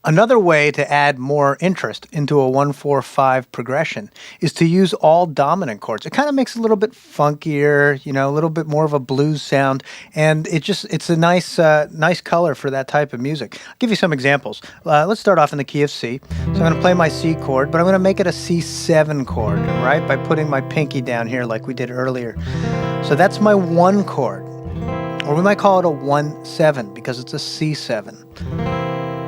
Another way to add more interest into a 1-4-5 progression is to use all dominant chords. It kind of makes it a little bit funkier, a little bit more of a blues sound, and it's a nice color for that type of music. I'll give you some examples. Let's start off in the key of C. So I'm going to play my C chord, but I'm going to make it a C7 chord, right? By putting my pinky down here like we did earlier. So that's my 1 chord, or we might call it a 1-7 because it's a C7.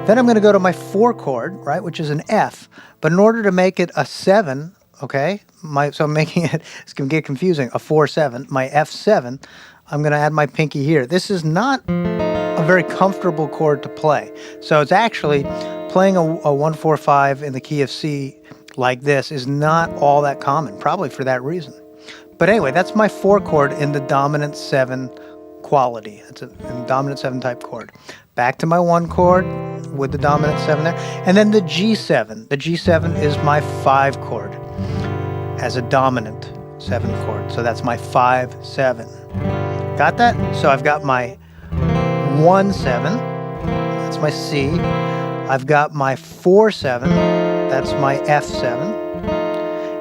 Then I'm going to go to my 4 chord, right, which is an F. But in order to make it a 7, okay, so I'm making it, it's going to get confusing, a 4-7, my F7, I'm going to add my pinky here. This is not a very comfortable chord to play. So it's actually playing a 1-4-5 in the key of C like this is not all that common, probably for that reason. But anyway, that's my 4 chord in the dominant 7 quality. It's a dominant 7 type chord. Back to my 1 chord with the dominant 7 there. And then the G7. The G7 is my 5 chord as a dominant 7 chord. So that's my 5-7. Got that? So I've got my 1-7. That's my C. I've got my 4-7. That's my F7.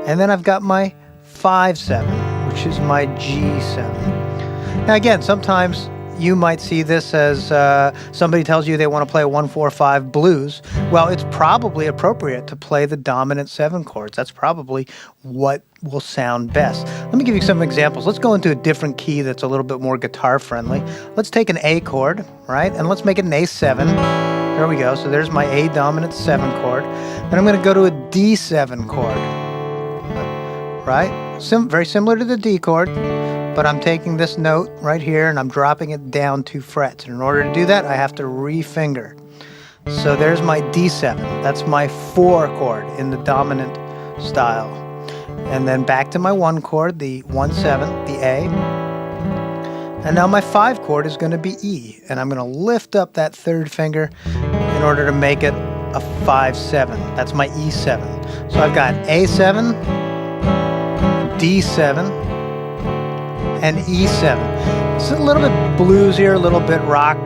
And then I've got my 5-7, which is my G7. Now again, sometimes you might see this as somebody tells you they want to play a 1-4-5 blues. Well, it's probably appropriate to play the dominant 7 chords. That's probably what will sound best. Let me give you some examples. Let's go into a different key that's a little bit more guitar friendly. Let's take an A chord, right? And let's make it an A7. There we go. So there's my A dominant 7 chord. Then I'm going to go to a D7 chord, right? Very similar to the D chord. But I'm taking this note right here and I'm dropping it down 2 frets. And in order to do that, I have to re-finger. So there's my D7. That's my 4 chord in the dominant style. And then back to my 1 chord, the 1-7, the A. And now my 5 chord is going to be E. And I'm going to lift up that 3rd finger in order to make it a 5-7. That's my E7. So I've got A7, D7, and E7. It's a little bit bluesier, a little bit rock,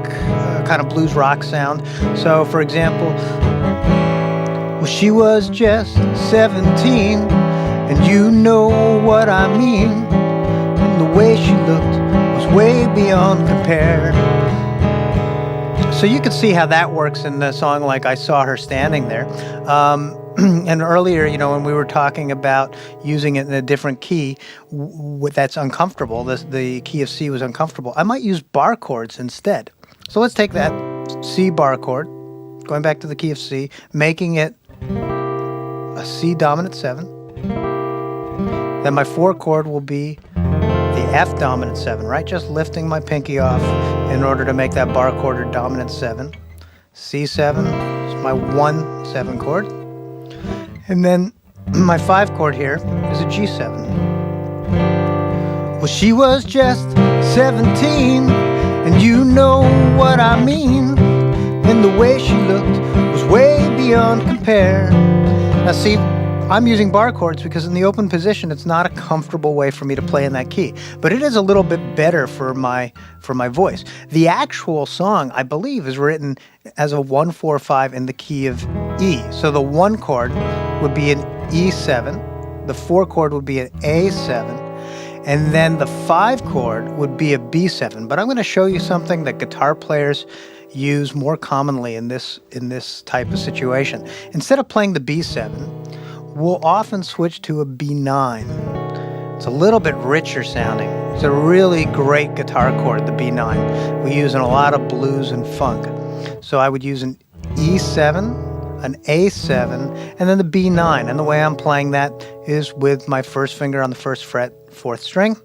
kind of blues rock sound. So for example, well, she was just 17, and you know what I mean, and the way she looked was way beyond compare. So you can see how that works in the song like I Saw Her Standing There. And earlier, when we were talking about using it in a different key that's uncomfortable, the key of C was uncomfortable, I might use bar chords instead. So let's take that C bar chord, going back to the key of C, making it a C dominant 7. Then my 4 chord will be the F dominant 7, right? Just lifting my pinky off in order to make that bar chord a dominant 7. C7 is my 1-7 chord. And then my 5 chord here is a G7. Well, she was just 17, and you know what I mean, and the way she looked was way beyond compare. Now see, I'm using bar chords because in the open position, it's not a comfortable way for me to play in that key, but it is a little bit better for my voice. The actual song, I believe, is written as a 1-4-5 in the key of E. So the 1 chord would be an E7, the 4 chord would be an A7, and then the 5 chord would be a B7. But I'm going to show you something that guitar players use more commonly in this type of situation. Instead of playing the B7, we'll often switch to a B9. It's a little bit richer sounding. It's a really great guitar chord, the B9. We use in a lot of blues and funk. So I would use an E7, an A7, and then the B9. And the way I'm playing that is with my 1st finger on the 1st fret, 4th string,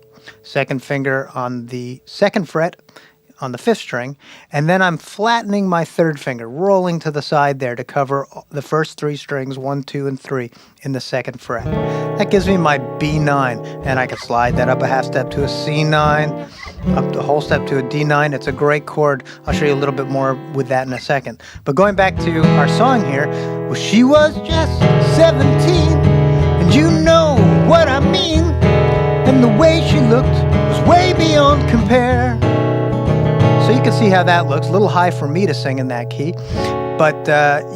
2nd finger on the 2nd fret, on the 5th string, and then I'm flattening my 3rd finger, rolling to the side there to cover the first 3 strings, 1, 2, and 3 in the 2nd fret. That gives me my B9, and I can slide that up a half step to a C9, up the whole step to a D9. It's a great chord. I'll show you a little bit more with that in a second. But going back to our song here, well, she was just 17, and you know what I mean, and the way she looked was way beyond compare. So you can see how that looks. A little high for me to sing in that key. but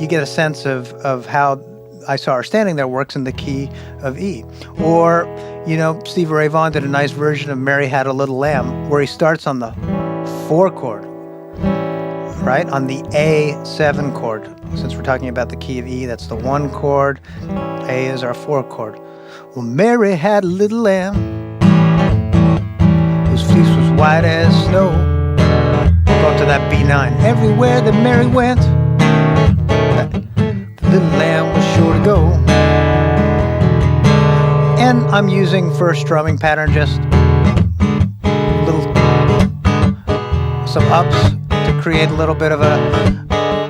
you get a sense of how I Saw Her Standing There works in the key of E. Or, Stevie Ray Vaughan did a nice version of Mary Had a Little Lamb where he starts on the 4 chord, right? On the A7 chord. Since we're talking about the key of E, that's the 1 chord. A is our 4 chord. Well, Mary had a little lamb whose fleece was white as snow. Go up to that B9. Everywhere that Mary went, that little lamb was sure to go. And I'm using for a strumming pattern just some ups to create a little bit of a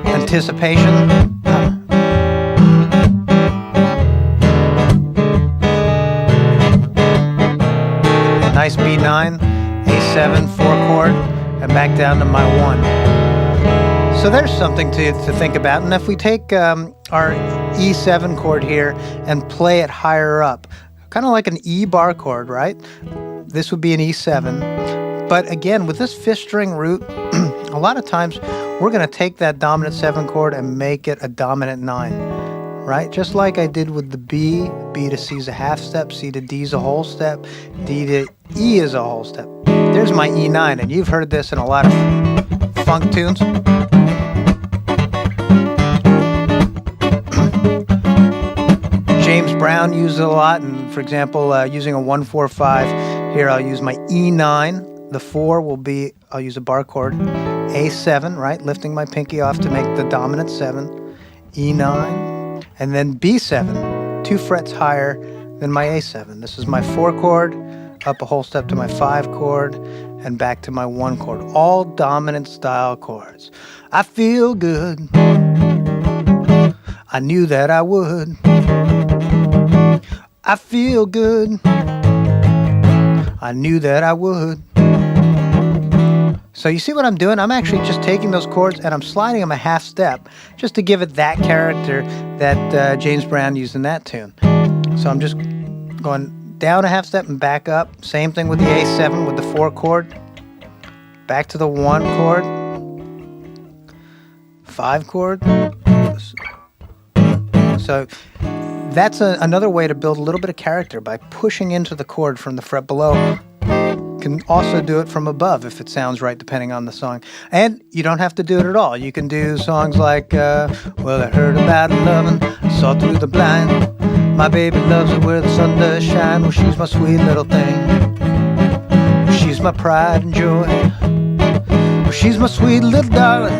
anticipation. Nice B9, A7, 4 chord, and back down to my 1. So there's something to think about. And if we take our E7 chord here and play it higher up, kind of like an E bar chord, right? This would be an E7. But again, with this 5th string root, a lot of times we're going to take that dominant 7 chord and make it a dominant 9, right? Just like I did with the B. B to C is a half step, C to D is a whole step, D to E is a whole step. There's my E9, and you've heard this in a lot of funk tunes. James Brown uses it a lot, and for example, using a 1-4-5, here I'll use my E9. The 4 will be, I'll use a bar chord, A7, right? Lifting my pinky off to make the dominant 7, E9, and then B7, 2 frets higher than my A7. This is my 4 chord, up a whole step to my 5 chord, and back to my 1 chord. All dominant style chords. I feel good. I knew that I would. I feel good. I knew that I would. So you see what I'm doing? I'm actually just taking those chords and I'm sliding them a half step just to give it that character that James Brown used in that tune. So I'm just going down a half step and back up. Same thing with the A7 with the 4 chord. Back to the 1 chord. 5 chord. So that's another way to build a little bit of character by pushing into the chord from the fret below. Can also do it from above if it sounds right, depending on the song. And you don't have to do it at all. You can do songs like, well, I heard about loving, saw through the blind. My baby loves it where the sun does shine. Well, she's my sweet little thing. Well, she's my pride and joy. Well, she's my sweet little darling.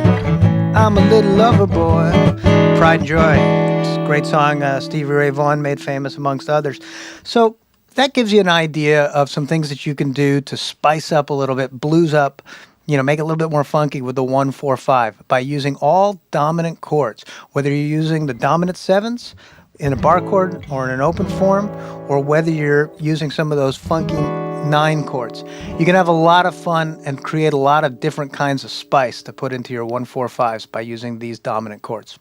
I'm a little lover boy. Pride and Joy. It's a great song Stevie Ray Vaughan made famous amongst others. So that gives you an idea of some things that you can do to spice up a little bit, blues up, make it a little bit more funky with the 1-4-5 by using all dominant chords, whether you're using the dominant 7s in a bar chord or in an open form, or whether you're using some of those funky 9 chords. You can have a lot of fun and create a lot of different kinds of spice to put into your 1-4-5s by using these dominant chords.